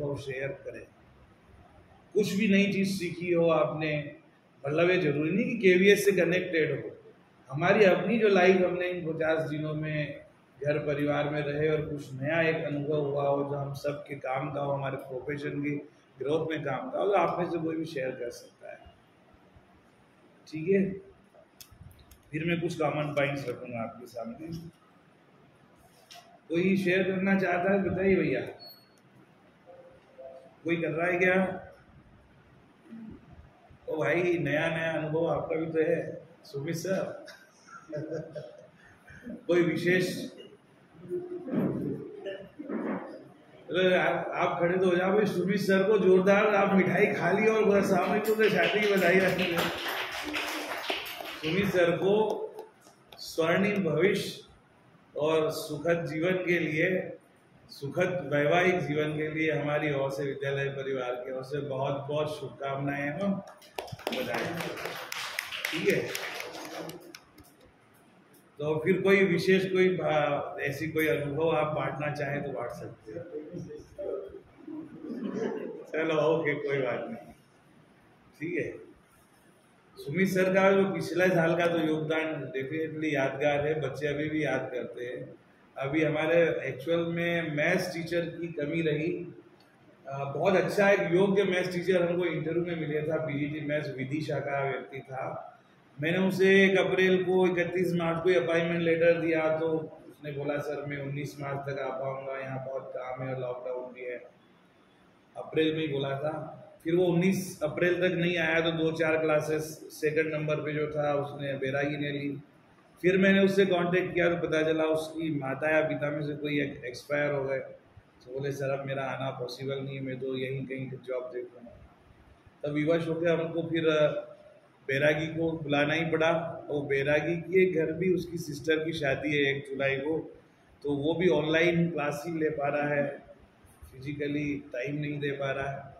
अनुभव शेयर करें। कुछ भी नई चीज़ सीखी हो आपने, मतलब ये जरूरी नहीं कि केवीएस से कनेक्टेड हो, हमारी अपनी जो लाइफ हमने इन 50 दिनों में घर परिवार में रहे और कुछ नया एक अनुभव हुआ हो जो हम सब के काम का हो, हमारे प्रोफेशन की ग्रोथ में काम का हो, तो आप में से कोई भी शेयर कर सकता है। ठीक है, फिर मैं कुछ कॉमन पॉइंट्स रखूंगा आपके सामने। कोई शेयर करना चाहता है बताइए भैया, कोई कर रहा है क्या? ओ भाई, नया नया अनुभव आपका भी तो है सुमित सर। कोई विशेष? आप खड़े तो हो जाओ भाई, सुमित सर को जोरदार आप मिठाई खा ली और सामने को शादी की बधाई रखी है। सुमित सर को स्वर्णिम भविष्य और सुखद जीवन के लिए, सुखद वैवाहिक जीवन के लिए हमारी ओर से, विद्यालय परिवार की ओर से बहुत बहुत शुभकामनाएं एवं बधाई। ठीक है, तो फिर कोई विशेष कोई ऐसी कोई अनुभव आप बांटना चाहें तो बांट सकते हैं। चलो ओके, कोई बात नहीं, ठीक है। सुमित सर का जो पिछले साल का तो योगदान डेफिनेटली यादगार है, बच्चे अभी भी याद करते हैं। अभी हमारे एक्चुअल में मैथ्स टीचर की कमी रही, बहुत अच्छा एक योग्य मैथ्स टीचर हमको इंटरव्यू में मिले था, पीजीटी मैथ्स विदिशा का व्यक्ति था। मैंने उसे 1 अप्रैल को 31 मार्च को अपॉइंटमेंट लेटर दिया, तो उसने बोला सर मैं 19 मार्च तक आ पाऊंगा, यहाँ बहुत काम है और लॉकडाउन भी है। अप्रैल में ही बोला था, फिर वो 19 अप्रैल तक नहीं आया, तो 2-4 क्लासेस सेकंड नंबर पे जो था उसने बैरागी ने ली। फिर मैंने उससे कांटेक्ट किया तो पता चला उसकी माता या पिता में से कोई एक्सपायर हो गए। तो बोले सर अब मेरा आना पॉसिबल नहीं है, मैं तो यहीं कहीं जॉब देखूँगा। तब विवश होकर हमको फिर बैरागी को बुलाना ही पड़ा। और बैरागी के घर भी उसकी सिस्टर की शादी है 1 जुलाई को, तो वो भी ऑनलाइन क्लास ही ले पा रहा है, फिजिकली टाइम नहीं दे पा रहा है।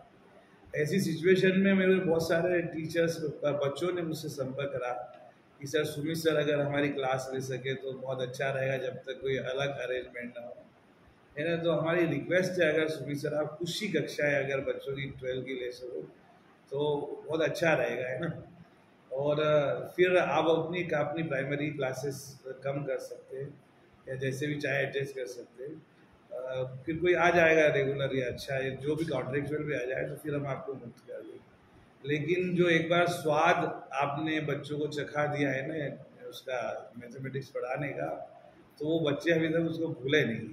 ऐसी सिचुएशन में मेरे बहुत सारे टीचर्स बच्चों ने मुझसे संपर्क करा कि सर सुमित सर अगर हमारी क्लास ले सके तो बहुत अच्छा रहेगा, जब तक कोई अलग अरेंजमेंट ना हो, है ना। तो हमारी रिक्वेस्ट है अगर सुमित सर आप कुछ ही कक्षाएँ अगर बच्चों की 12 की ले सको तो बहुत अच्छा रहेगा, है ना। और फिर आप अपनी प्राइमरी क्लासेस कम कर सकते हैं या जैसे भी चाहे एडजस्ट कर सकते हैं। फिर कोई आ जाएगा रेगुलर या अच्छा है, जो भी कॉन्ट्रेक्चुअल भी आ जाए तो फिर हम आपको मुक्त कर देंगे। लेकिन जो एक बार स्वाद आपने बच्चों को चखा दिया है ना उसका मैथमेटिक्स पढ़ाने का, तो वो बच्चे अभी तक उसको भूले नहीं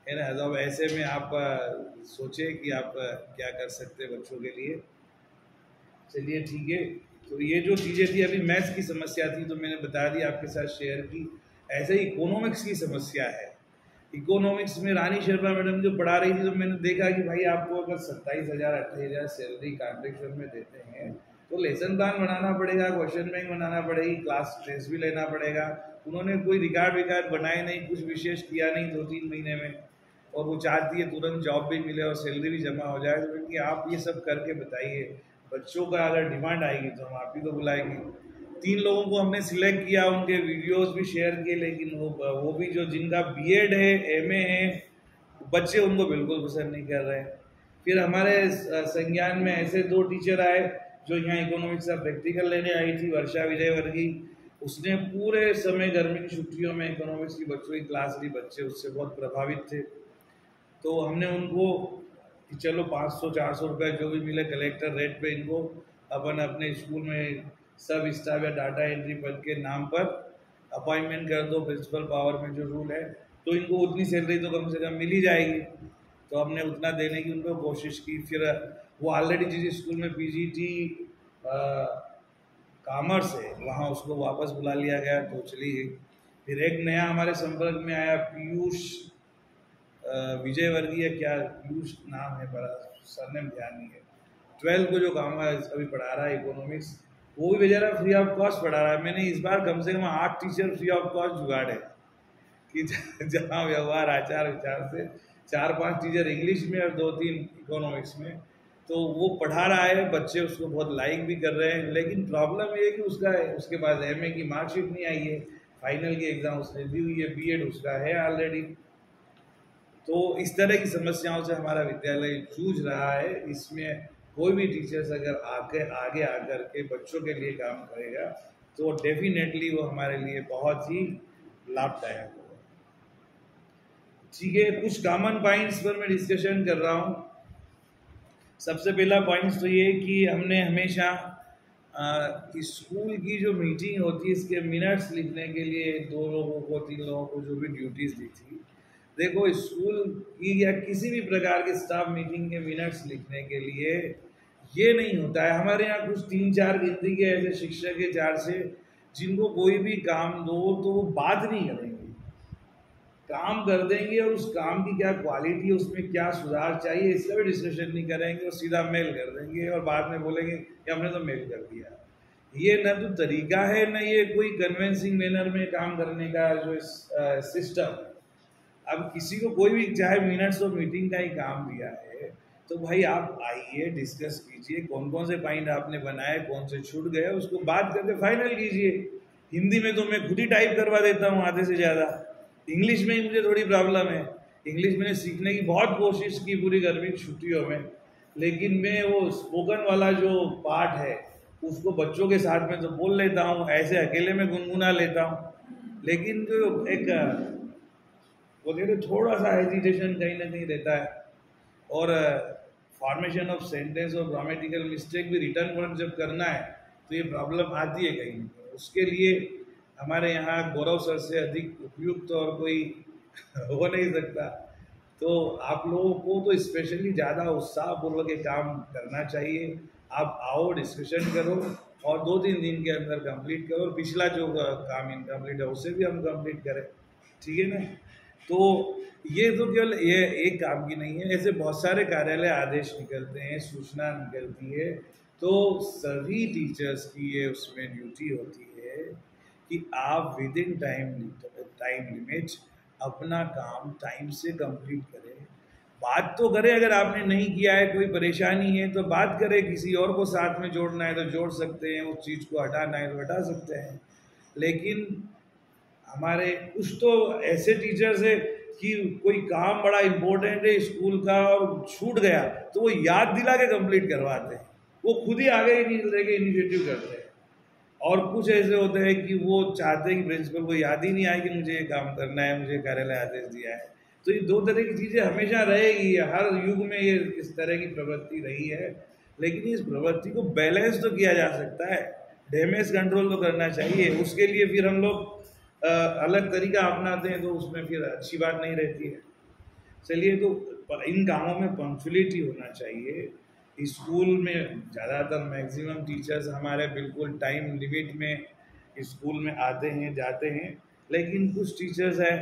है ना। तो ऐसे में आप सोचें कि आप क्या कर सकते हैं बच्चों के लिए। चलिए ठीक है, तो ये जो चीज़ें थी अभी मैथ्स की समस्या थी तो मैंने बता दी आपके साथ शेयर की। ऐसे ही इकोनॉमिक्स की समस्या है। इकोनॉमिक्स में रानी शर्मा मैडम जो पढ़ा रही थी, तो मैंने देखा कि भाई आपको अगर 27,000 28,000 सैलरी कॉन्ट्रेक्चुअल में देते हैं तो लेसन प्लान बनाना पड़ेगा, क्वेश्चन बैंक बनाना पड़ेगी, क्लास टेस्ट भी लेना पड़ेगा। उन्होंने कोई रिकॉर्ड बनाए नहीं, कुछ विशेष किया नहीं 2-3 महीने में, और वो चाहती है तुरंत जॉब भी मिले और सैलरी भी जमा हो जाए। तो क्योंकि आप ये सब करके बताइए, बच्चों का अगर डिमांड आएगी तो हम आप ही को बुलाएंगे। 3 लोगों को हमने सिलेक्ट किया, उनके वीडियोस भी शेयर किए, लेकिन वो भी जो जिनका बीएड है, एमए है, बच्चे उनको बिल्कुल पसंद नहीं कर रहे हैं। फिर हमारे संज्ञान में ऐसे 2 टीचर आए जो यहाँ इकोनॉमिक्स का प्रैक्टिकल लेने आई थी, वर्षा विजयवर्गीय। उसने पूरे समय गर्मी की छुट्टियों में इकोनॉमिक्स की बच्चों की क्लास ली, बच्चे उससे बहुत प्रभावित थे। तो हमने उनको कि चलो 500-400 रुपये जो भी मिले कलेक्टर रेट पे इनको अपन अपने स्कूल में सब स्टाफ या डाटा एंट्री पद के नाम पर अपॉइंटमेंट कर दो, प्रिंसिपल पावर में जो रूल है, तो इनको उतनी सैलरी तो कम से कम मिल ही जाएगी। तो हमने उतना देने की उनको कोशिश की। फिर वो ऑलरेडी जिस स्कूल में पीजीटी कॉमर्स है वहाँ उसको वापस बुला लिया गया, तो चली गई। फिर एक नया हमारे संपर्क में आया पीयूष विजयवर्गीय, क्या पीयूष नाम है, बड़ा सरनेम ध्यान नहीं है। 12 को जो काम अभी पढ़ा रहा है इकोनॉमिक्स, वो भी बेचारा फ्री ऑफ कॉस्ट पढ़ा रहा है। मैंने इस बार कम से कम 8 टीचर फ्री ऑफ कॉस्ट जुगाड़े कि जहाँ व्यवहार आचार विचार से 4-5 टीचर इंग्लिश में और 2-3 इकोनॉमिक्स में, तो वो पढ़ा रहा है, बच्चे उसको बहुत लाइक भी कर रहे हैं। लेकिन प्रॉब्लम ये है कि उसके पास एमए की मार्कशीट नहीं आई है, फाइनल की एग्ज़ाम उसने दी हुई है, बीएड उसका है ऑलरेडी। तो इस तरह की समस्याओं से हमारा विद्यालय जूझ रहा है। इसमें कोई भी टीचर्स अगर आगे आकर के बच्चों के लिए काम करेगा तो डेफिनेटली वो हमारे लिए बहुत ही लाभदायक होगा। ठीक है, कुछ कॉमन पॉइंट्स पर मैं डिस्कशन कर रहा हूँ। सबसे पहला पॉइंट तो ये कि हमने हमेशा स्कूल की जो मीटिंग होती है इसके मिनट्स लिखने के लिए 2 लोगों को 3 लोगों को जो भी ड्यूटीज़ दी थी। देखो, स्कूल की या किसी भी प्रकार के स्टाफ मीटिंग के मिनट्स लिखने के लिए ये नहीं होता है। हमारे यहाँ कुछ 3-4 गिनती के ऐसे शिक्षक के 4 से जिनको कोई भी काम दो तो वो बात नहीं करेंगे, काम कर देंगे और उस काम की क्या क्वालिटी है, उसमें क्या सुधार चाहिए, इसका भी डिस्कशन नहीं करेंगे और सीधा मेल कर देंगे और बाद में बोलेंगे कि हमने तो मेल कर दिया। ये न तो तरीका है, न ये कोई कन्विंसिंग मैनर में काम करने का जो सिस्टम। अब किसी को कोई भी चाहे मिनट्स और मीटिंग का ही काम दिया है तो भाई आप आइए, डिस्कस कीजिए, कौन कौन से पॉइंट आपने बनाए, कौन से छूट गए, उसको बात करके फाइनल कीजिए। हिंदी में तो मैं खुद ही टाइप करवा देता हूँ आधे से ज़्यादा। इंग्लिश में ही मुझे थोड़ी प्रॉब्लम है। इंग्लिश मैंने सीखने की बहुत कोशिश की पूरी गर्मी की छुट्टियों में, लेकिन मैं वो स्पोकन वाला जो पार्ट है उसको बच्चों के साथ में तो बोल लेता हूँ, ऐसे अकेले में गुनगुना लेता हूँ, लेकिन जो एक वो कहते थोड़ा सा हेजिटेशन कहीं ना कहीं रहता है। और फॉर्मेशन ऑफ सेंटेंस और ग्रामेटिकल मिस्टेक भी रिटर्न वर्क जब करना है तो ये प्रॉब्लम आती है कहीं। उसके लिए हमारे यहाँ गौरव सर से अधिक उपयुक्त तो और कोई हो नहीं सकता। तो आप लोगों को तो स्पेशली ज़्यादा उत्साहपूर्वक ये काम करना चाहिए। आप आओ, डिस्कशन करो और 2-3 दिन के अंदर कंप्लीट करो, और पिछला जो काम इनकम्प्लीट है उसे भी हम कंप्लीट करें, ठीक है ना। तो ये तो केवल ये एक काम की नहीं है, ऐसे बहुत सारे कार्यालय आदेश निकलते हैं, सूचना निकलती है, तो सभी टीचर्स की ये उसमें ड्यूटी होती है कि आप विद इन टाइम लिमिट अपना काम टाइम से कंप्लीट करें। बात तो करें, अगर आपने नहीं किया है, कोई परेशानी है तो बात करें, किसी और को साथ में जोड़ना है तो जोड़ सकते हैं, उस चीज़ को हटाना है तो हटा सकते हैं। लेकिन हमारे कुछ तो ऐसे टीचर्स है कि कोई काम बड़ा इम्पोर्टेंट है स्कूल का और छूट गया तो वो याद दिला के कंप्लीट करवाते हैं, वो खुद ही आगे लेके इनिशिएटिव करते हैं। और कुछ ऐसे होते हैं कि वो चाहते हैं कि प्रिंसिपल को याद ही नहीं आए कि मुझे ये काम करना है, मुझे कार्यालय आदेश दिया है। तो ये 2 तरह की चीज़ें हमेशा रहेगी, हर युग में ये इस तरह की प्रवृत्ति रही है। लेकिन इस प्रवृत्ति को बैलेंस तो किया जा सकता है, डैमेज कंट्रोल तो करना चाहिए। उसके लिए फिर हम लोग अलग तरीका अपनाते हैं तो उसमें फिर अच्छी बात नहीं रहती है। चलिए, तो इन कामों में पंक्चुअलिटी होना चाहिए। स्कूल में ज़्यादातर मैक्सिमम टीचर्स हमारे बिल्कुल टाइम लिमिट में स्कूल में आते हैं, जाते हैं। लेकिन कुछ टीचर्स हैं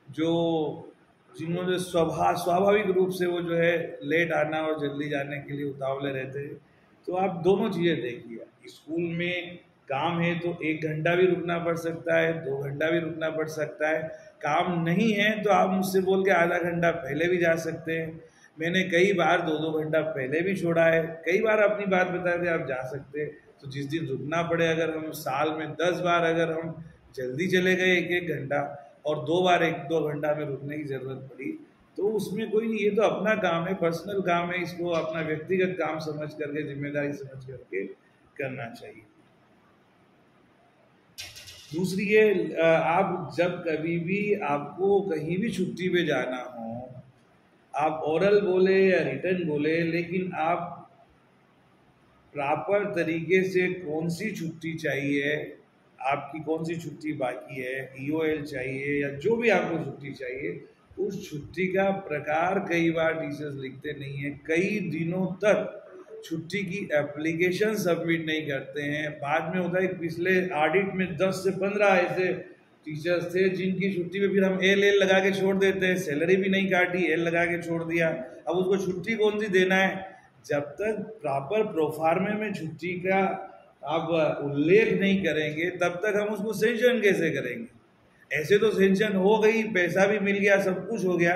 जो जिन्होंने स्वाभाविक रूप से वो जो है लेट आना और जल्दी जाने के लिए उतावले रहते हैं। तो आप दोनों चीज़ें देखिए, स्कूल में काम है तो 1 घंटा भी रुकना पड़ सकता है, 2 घंटा भी रुकना पड़ सकता है। काम नहीं है तो आप मुझसे बोल के आधा घंटा पहले भी जा सकते हैं। मैंने कई बार 2-2 घंटा पहले भी छोड़ा है, कई बार अपनी बात बता के आप जा सकते हैं। तो जिस दिन रुकना पड़े, अगर हम साल में 10 बार अगर हम जल्दी चले गए 1-1 घंटा और 2 बार 1-2 घंटा में रुकने की ज़रूरत पड़ी, तो उसमें कोई नहीं, ये तो अपना काम है, पर्सनल काम है, इसको अपना व्यक्तिगत काम समझ करके, जिम्मेदारी समझ करके करना चाहिए। दूसरी ये, आप जब कभी भी आपको कहीं भी छुट्टी पे जाना हो, आप ओरल बोले या रिटर्न बोले, लेकिन आप प्रॉपर तरीके से कौन सी छुट्टी चाहिए, आपकी कौन सी छुट्टी बाकी है, EOL चाहिए या जो भी आपको छुट्टी चाहिए, उस छुट्टी का प्रकार कई बार टीचर्स लिखते नहीं हैं। कई दिनों तक छुट्टी की एप्लीकेशन सबमिट नहीं करते हैं। बाद में होता है कि पिछले ऑडिट में 10 से 15 ऐसे टीचर्स थे जिनकी छुट्टी पे फिर हम एल लगा के छोड़ देते हैं, सैलरी भी नहीं काटी, एल लगा के छोड़ दिया। अब उसको छुट्टी कौन सी देना है? जब तक प्रॉपर प्रोफार्मे में छुट्टी का आप उल्लेख नहीं करेंगे तब तक हम उसको सेंशन कैसे करेंगे? ऐसे तो सेंशन हो गई, पैसा भी मिल गया, सब कुछ हो गया,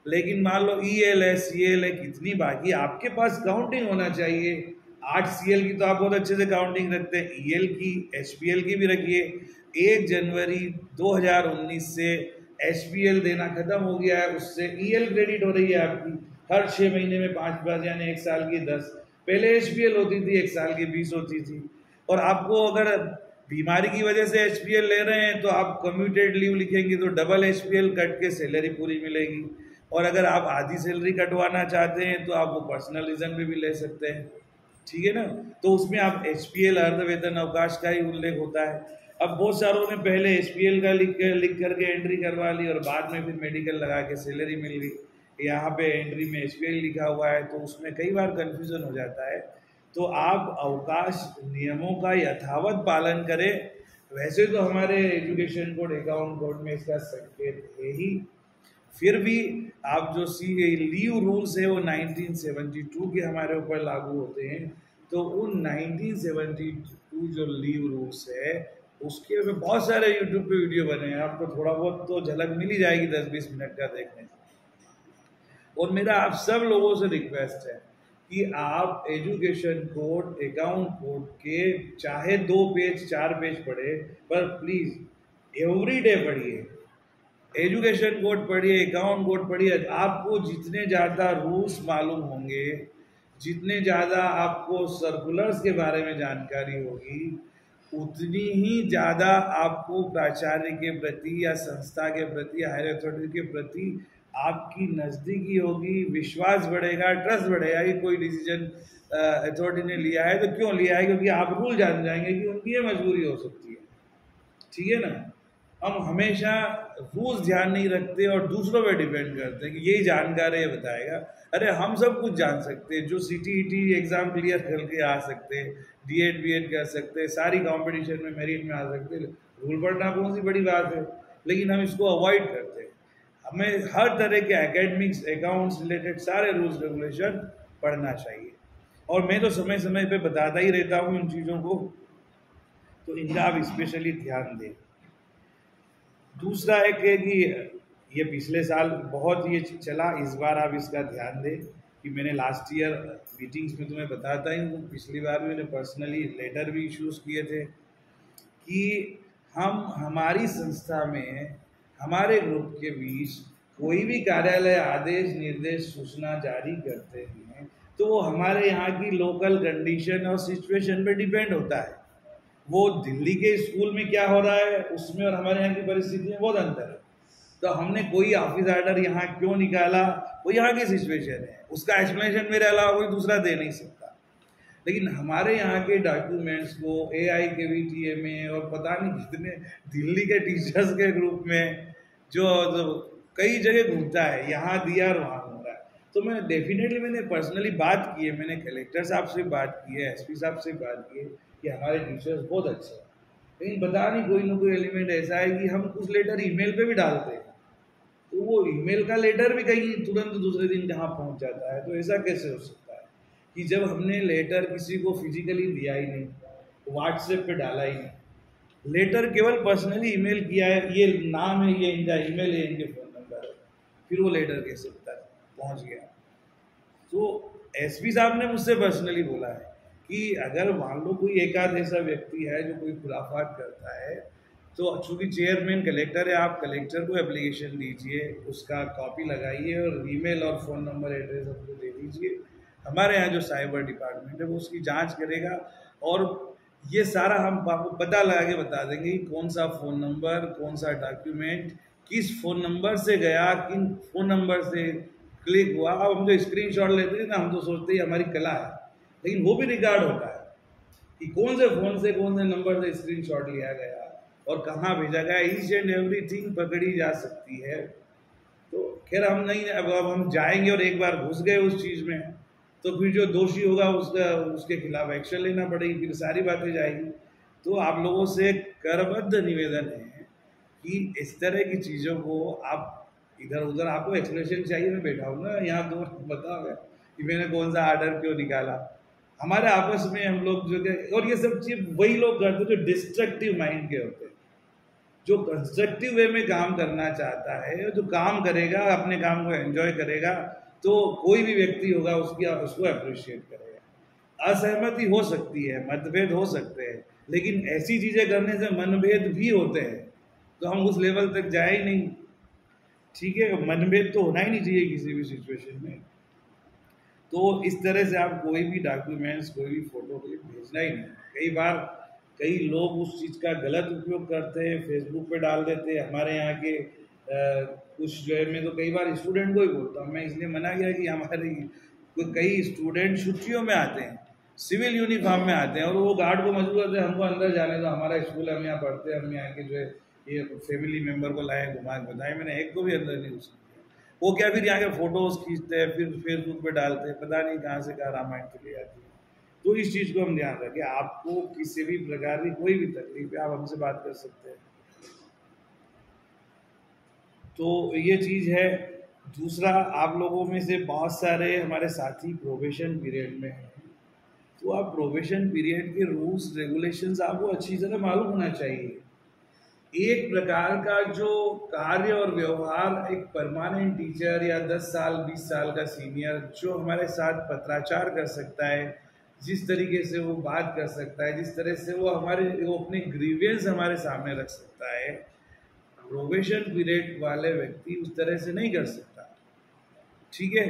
लेकिन मान लो EL है, CL है, कितनी बाकी, आपके पास काउंटिंग होना चाहिए। 8 CL की तो आप बहुत अच्छे से काउंटिंग रखते हैं, EL की, HPL की भी रखिए। 1 जनवरी 2019 से HPL देना खत्म हो गया है, उससे EL क्रेडिट हो रही है आपकी हर 6 महीने में 5 बार, यानी 1 साल की 10। पहले HPL होती थी 1 साल की 20 होती थी। और आपको अगर बीमारी की वजह से HPL ले रहे हैं तो आप कम्यूटेड लीव लिखेंगे तो डबल HPL कट के सैलरी पूरी मिलेगी। और अगर आप आधी सैलरी कटवाना चाहते हैं तो आप वो पर्सनल रीजन पे भी ले सकते हैं, ठीक है ना। तो उसमें आप HPL अर्ध वेतन अवकाश का ही उल्लेख होता है। अब बहुत सारों ने पहले HPL का लिख करके एंट्री करवा ली और बाद में फिर मेडिकल लगा के सैलरी मिल गई। यहाँ पे एंट्री में HPL लिखा हुआ है तो उसमें कई बार कन्फ्यूजन हो जाता है। तो आप अवकाश नियमों का यथावत पालन करें। वैसे तो हमारे एजुकेशन कोड, अकाउंट कोड में इसका संकेत है ही, फिर भी आप जो लीव रूल्स है वो 1972 के हमारे ऊपर लागू होते हैं। तो उन 1972 जो लीव रूल्स है उसके में बहुत सारे यूट्यूब पे वीडियो बने हैं, आपको थोड़ा बहुत तो झलक मिल ही जाएगी 10-20 मिनट का देखने से। और मेरा आप सब लोगों से रिक्वेस्ट है कि आप एजुकेशन कोड, अकाउंट कोड के चाहे 2 पेज 4 पेज पढ़े, पर प्लीज एवरी डे पढ़िए। एजुकेशन कोड पढ़िए, अकाउंट कोड पढ़िए। आपको जितने ज़्यादा रूल्स मालूम होंगे, जितने ज़्यादा आपको सर्कुलर्स के बारे में जानकारी होगी, उतनी ही ज़्यादा आपको प्राचार्य के प्रति या संस्था के प्रति, हायर अथॉरिटी के प्रति आपकी नज़दीकी होगी, विश्वास बढ़ेगा, ट्रस्ट बढ़ेगा कि कोई डिसीजन अथॉरिटी ने लिया है तो क्यों लिया है, क्योंकि आप रूल जान जाएंगे कि उनकी ये मजबूरी हो सकती है, ठीक है ना। हम हमेशा रूल्स ध्यान नहीं रखते और दूसरों पे डिपेंड करते हैं कि यही जानकार है, ये बताएगा। अरे हम सब कुछ जान सकते हैं, जो CTET एग्ज़ाम क्लियर करके आ सकते हैं, D.Ed B.Ed कर सकते हैं, सारी कंपटीशन में मेरिट में आ सकते हैं। रूल पढ़ना कौन सी बड़ी बात है, लेकिन हम इसको अवॉइड करते हैं। हमें हर तरह के एकेडमिक्स, अकाउंट्स रिलेटेड सारे रूल्स रेगुलेशन पढ़ना चाहिए। और मैं तो समय समय पे बताता ही रहता हूँ इन चीज़ों को, तो इनका आप स्पेशली ध्यान दें। दूसरा एक है कि ये पिछले साल बहुत ये चला, इस बार आप इसका ध्यान दें कि मैंने लास्ट ईयर मीटिंग्स में तुम्हें बताता ही हूँ, पिछली बार मैंने पर्सनली लेटर भी इश्यूज़ किए थे कि हम हमारी संस्था में, हमारे ग्रुप के बीच कोई भी कार्यालय आदेश, निर्देश, सूचना जारी करते हैं तो वो हमारे यहाँ की लोकल कंडीशन और सिचुएशन पे डिपेंड होता है। वो दिल्ली के स्कूल में क्या हो रहा है उसमें और हमारे यहाँ की परिस्थिति में बहुत अंतर है। तो हमने कोई ऑफिस आर्डर यहाँ क्यों निकाला, वो यहाँ की सिचुएशन है, उसका एक्सप्लेनेशन मेरे अलावा कोई दूसरा दे नहीं सकता। लेकिन हमारे यहाँ के डॉक्यूमेंट्स को AIKVTA में और पता नहीं कितने दिल्ली के टीचर्स के ग्रुप में जो कई जगह घूमता है, यहाँ दिया और वहाँ हो रहा है। तो मैंने पर्सनली बात की है, मैंने कलेक्टर साहब से बात की है, SP साहब से बात की है कि हमारे टीचर्स बहुत अच्छे हैं, लेकिन पता नहीं कोई ना कोई एलिमेंट ऐसा है कि हम कुछ लेटर ईमेल पे भी डालते हैं तो वो ईमेल का लेटर भी कहीं तुरंत दूसरे दिन कहाँ पहुँच जाता है। तो ऐसा कैसे हो सकता है कि जब हमने लेटर किसी को फिजिकली दिया ही नहीं, व्हाट्सएप पे डाला ही नहीं, लेटर केवल पर्सनली ईमेल किया है, ये नाम है, ये इनका ईमेल है, इनके फ़ोन नंबर है, फिर वो लेटर कैसे पहुँच गया। तो SP साहब ने मुझसे पर्सनली बोला है कि अगर मान लो कोई एक आध ऐसा व्यक्ति है जो कोई खुराफात करता है तो चूँकि चेयरमैन कलेक्टर है, आप कलेक्टर को एप्लीकेशन दीजिए, उसका कॉपी लगाइए और ईमेल और फ़ोन नंबर एड्रेस हमको दे दीजिए। हमारे यहाँ जो साइबर डिपार्टमेंट है वो उसकी जांच करेगा और ये सारा हम आपको पता लगा के बता देंगे कि कौन सा फ़ोन नंबर, कौन सा डॉक्यूमेंट किस फ़ोन नंबर से गया, किन फ़ोन नंबर से क्लिक हुआ। अब हम जो स्क्रीनशॉट लेते हैं ना, हम तो सोचते हैं हमारी कला है, लेकिन वो भी रिकॉर्ड होता है कि कौन से फ़ोन से, कौन से नंबर से स्क्रीनशॉट लिया गया और कहाँ भेजा गया, ईच एंड एवरीथिंग पकड़ी जा सकती है। तो खैर हम नहीं, अब हम जाएंगे और एक बार घुस गए उस चीज़ में तो फिर जो दोषी होगा उसके खिलाफ एक्शन लेना पड़ेगी, फिर सारी बातें जाएगी। तो आप लोगों से करबद्ध निवेदन है कि इस तरह की चीज़ों को आप इधर उधर, आपको एक्सप्लेनेशन चाहिए, मैं बैठा हूँ ना यहाँ, तो बताओगे कि मैंने कौन सा आर्डर क्यों निकाला। हमारे आपस में हम लोग जो, और ये सब चीज़ वही लोग करते हैं जो डिस्ट्रक्टिव माइंड के होते हैं। जो कंस्ट्रक्टिव वे में काम करना चाहता है, जो काम करेगा, अपने काम को एंजॉय करेगा, तो कोई भी व्यक्ति होगा उसको अप्रिशिएट करेगा। असहमति हो सकती है, मतभेद हो सकते हैं, लेकिन ऐसी चीज़ें करने से मनभेद भी होते हैं, तो हम उस लेवल तक जाए ही नहीं। ठीक है, मनभेद तो होना ही नहीं चाहिए किसी भी सिचुएशन में। तो इस तरह से आप कोई भी डॉक्यूमेंट्स, कोई भी फोटो क्लिप भेजना ही नहीं। कई बार कई लोग उस चीज़ का गलत उपयोग करते हैं, फेसबुक पे डाल देते हैं। हमारे यहाँ के कुछ जो है, मैं तो कई बार स्टूडेंट को ही बोलता हूँ, मैं इसलिए मना किया कि हमारे कई स्टूडेंट छुट्टियों में आते हैं, सिविल यूनिफॉर्म में आते हैं, और वो गार्ड को मजबूर करते हैं हमको अंदर जाने दो, हमारा स्कूल, हम यहाँ पढ़ते हैं, हम यहाँ के जो है ये फैमिली मेम्बर को लाए घुमा के बताए। मैंने एक को भी अंदर नहीं घुसने दिया। वो क्या फिर यहाँ के फोटोज खींचते हैं, फिर फेसबुक पे डालते हैं, पता नहीं कहाँ से कहाँ रामायण चली जाती है। तो इस चीज़ को हम ध्यान रखें। आपको किसी भी प्रकार की कोई भी तकलीफ है, आप हमसे बात कर सकते हैं। तो ये चीज़ है। दूसरा, आप लोगों में से बहुत सारे हमारे साथी प्रोबेशन पीरियड में हैं, तो आप प्रोबेशन पीरियड के रूल्स रेगुलेशंस आपको अच्छी तरह मालूम होना चाहिए। एक प्रकार का जो कार्य और व्यवहार एक परमानेंट टीचर या 10 साल 20 साल का सीनियर जो हमारे साथ पत्राचार कर सकता है, जिस तरीके से वो बात कर सकता है, जिस तरह से वो अपने ग्रीवियंस हमारे सामने रख सकता है, प्रोबेशन पीरियड वाले व्यक्ति उस तरह से नहीं कर सकता। ठीक है,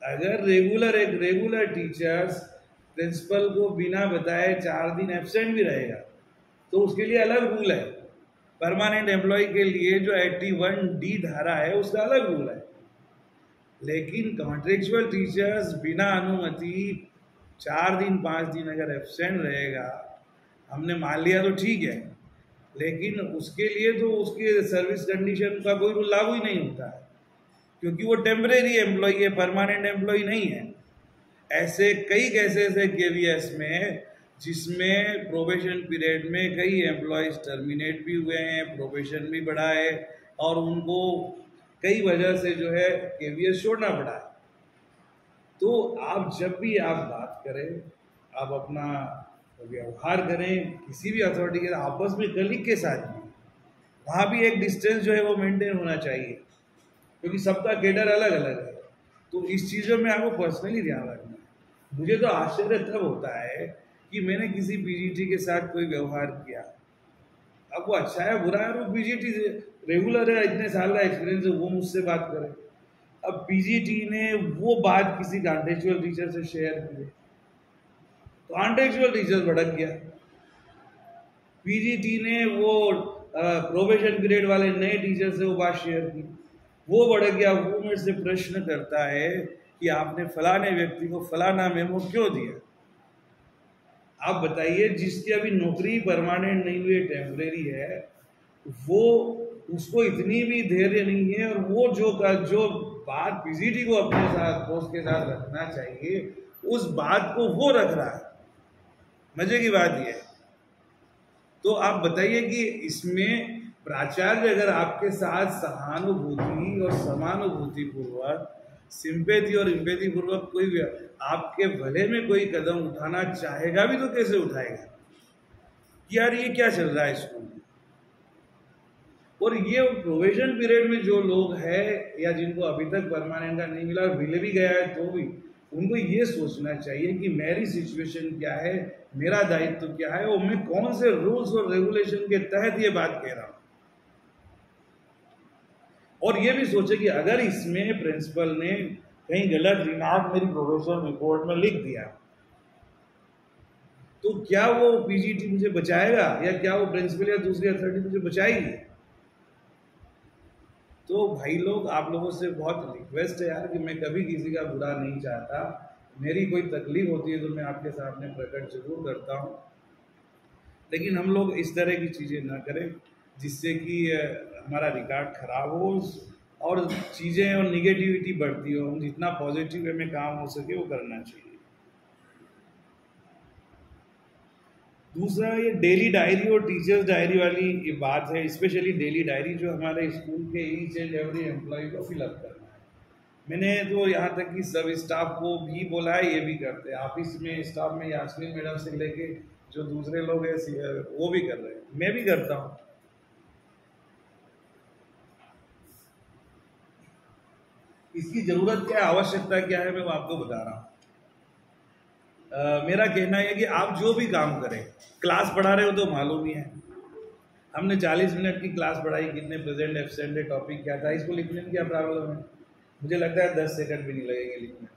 अगर एक रेगुलर टीचर्स प्रिंसिपल को बिना बताए 4 दिन एब्सेंट भी रहेगा तो उसके लिए अलग रूल है। परमानेंट एम्प्लॉय के लिए जो 81D धारा है उसका अलग रूल है। लेकिन कॉन्ट्रेक्चुअल टीचर्स बिना अनुमति 4 दिन 5 दिन अगर एब्सेंट रहेगा, हमने मान लिया तो ठीक है, लेकिन उसके लिए तो उसके सर्विस कंडीशन का कोई रूल लागू ही नहीं होता है, क्योंकि वो टेम्परेरी एम्प्लॉय है, परमानेंट एम्प्लॉय नहीं है। ऐसे कई केसेस है KVS में जिसमें प्रोबेशन पीरियड में कई एम्प्लॉयज टर्मिनेट भी हुए हैं, प्रोबेशन भी बढ़ा है, और उनको कई वजह से जो है KVS छोड़ना पड़ा है। तो आप जब भी आप बात करें, आप अपना व्यवहार करें किसी भी अथॉरिटी के आपस में, कलीग के साथ भी, वहाँ भी एक डिस्टेंस जो है वो मेंटेन होना चाहिए, क्योंकि सबका कैडर अलग अलग है। तो इस चीज़ों में आपको पर्सनली ध्यान रखना है। मुझे तो आश्चर्य तब होता है कि मैंने किसी PGT के साथ कोई व्यवहार किया, अब वो अच्छा है बुरा है, वो PGT रेगुलर है, इतने साल का एक्सपीरियंस है, वो मुझसे बात करे। अब PGT ने वो बात किसी कॉन्टेक्चुअल टीचर से शेयर की, कॉन्टेक्चुअल टीचर भड़क गया। PGT ने वो प्रोबेशन पीरियड वाले नए टीचर से वो बात शेयर की, वो भड़क गया। वो मेरे से प्रश्न करता है कि आपने फलाने व्यक्ति को फलाना मेमो क्यों दिया। आप बताइए, जिसकी अभी नौकरी परमानेंट नहीं हुई, टेम्परेरी है, वो उसको इतनी भी धैर्य नहीं है, और वो जो बात PGT को अपने साथ बॉस के साथ रखना चाहिए, उस बात को वो रख रहा है। मजे की बात यह है। तो आप बताइए कि इसमें प्राचार्य अगर आपके साथ सहानुभूति और समानुभूति पूर्वक, सिंपैथी और इम्पैथी पूर्वक कोई आपके भले में कोई कदम उठाना चाहेगा भी तो कैसे उठाएगा कि यार ये क्या चल रहा है स्कूल में। और ये प्रोबेशन पीरियड में जो लोग हैं या जिनको अभी तक परमानेंट का नहीं मिला और मिल भी गया है, तो भी उनको ये सोचना चाहिए कि मेरी सिचुएशन क्या है, मेरा दायित्व क्या है, और मैं कौन से रूल्स और रेगुलेशन के तहत ये बात कह रहा हूं। और ये भी सोचे कि अगर इसमें प्रिंसिपल ने कहीं गलत रिमार्क मेरी प्रोबेशन रिपोर्ट में लिख दिया, तो क्या वो PGT मुझे बचाएगा, या क्या वो प्रिंसिपल या दूसरी अथॉरिटी मुझे बचाएगी। तो भाई लोग, आप लोगों से बहुत रिक्वेस्ट है यार कि मैं कभी किसी का बुरा नहीं चाहता। मेरी कोई तकलीफ होती है तो मैं आपके सामने प्रकट जरूर करता हूँ, लेकिन हम लोग इस तरह की चीज़ें ना करें जिससे कि हमारा रिकॉर्ड खराब हो और चीज़ें और निगेटिविटी बढ़ती हो। हम जितना पॉजिटिव वे में काम हो सके वो करना चाहिए। दूसरा, ये डेली डायरी और टीचर्स डायरी वाली ये बात है, स्पेशली डेली डायरी जो हमारे स्कूल के ईच एंड एवरी एम्प्लॉय को फिलअप करना है। मैंने तो यहाँ तक कि सब स्टाफ को भी बोला है, ये भी करते हैं। ऑफिस में स्टाफ में यास्मीन मैडम से लेके जो दूसरे लोग हैं वो भी कर रहे हैं, मैं भी करता हूँ। इसकी ज़रूरत क्या है, आवश्यकता क्या है, मैं वो आपको बता रहा हूँ। मेरा कहना है कि आप जो भी काम करें, क्लास पढ़ा रहे हो तो मालूम ही है, हमने 40 मिनट की क्लास पढ़ाई, कितने प्रेजेंट एब्सेंट है, टॉपिक क्या था, इसको लिखने में क्या प्रॉब्लम है? मुझे लगता है 10 सेकंड भी नहीं लगेंगे लिखने।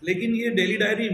लेकिन ये डेली डायरी